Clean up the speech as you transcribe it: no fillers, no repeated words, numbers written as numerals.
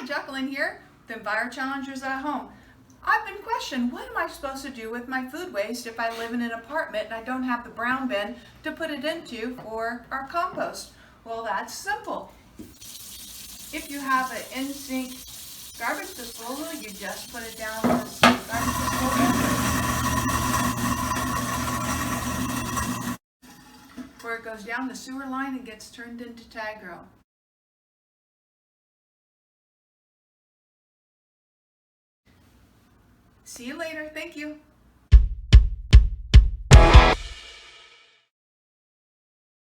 Hi, Jacqueline here, the EnviroChallengers at home. I've been questioned, what am I supposed to do with my food waste if I live in an apartment and I don't have the brown bin to put it into for our compost? Well, that's simple. If you have an in-sink garbage disposal, you just put it down in the garbage disposal where it goes down the sewer line and gets turned into Tagro. See you later. Thank you.